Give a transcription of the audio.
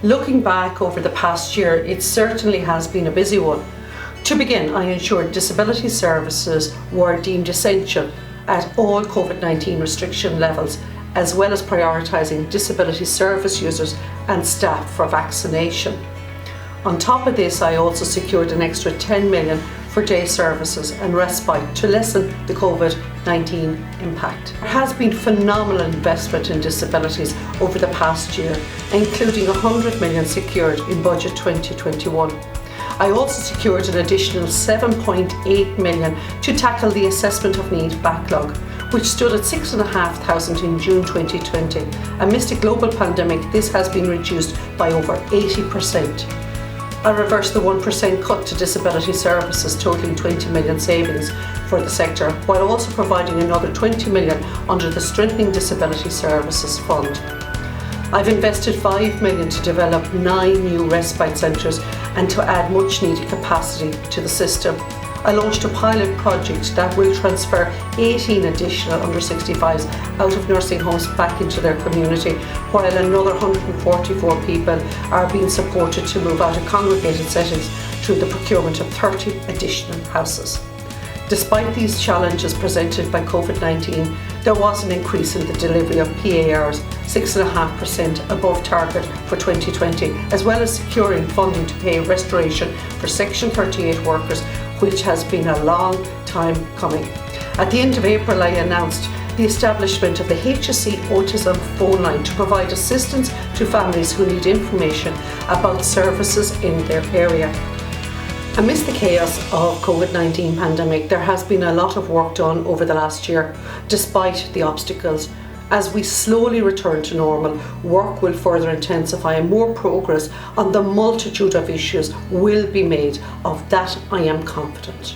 Looking back over the past year, it certainly has been a busy one. To begin, I ensured disability services were deemed essential at all COVID-19 restriction levels, as well as prioritising disability service users and staff for vaccination. On top of this, I also secured an extra 10 million for day services and respite to lessen the COVID-19 impact. There has been phenomenal investment in disabilities over the past year, including 100 million secured in budget 2021. I also secured an additional 7.8 million to tackle the assessment of need backlog, which stood at 6,500 in June 2020. Amidst a global pandemic, this has been reduced by over 80%. I reversed the 1% cut to disability services, totaling 20 million savings for the sector, while also providing another 20 million under the Strengthening Disability Services Fund. I've invested 5 million to develop 9 new respite centres and to add much needed capacity to the system. I launched a pilot project that will transfer 18 additional under 65s out of nursing homes back into their community, while another 144 people are being supported to move out of congregated settings through the procurement of 30 additional houses. Despite these challenges presented by COVID-19, there was an increase in the delivery of PARs, 6.5% above target for 2020, as well as securing funding to pay restoration for Section 38 workers, which has been a long time coming. At the end of April, I announced the establishment of the HSE AUTISM phone line to provide assistance to families who need information about services in their area. Amidst the chaos of COVID-19 pandemic, there has been a lot of work done over the last year, despite the obstacles. As we slowly return to normal, work will further intensify and more progress on the multitude of issues will be made. Of that I am confident.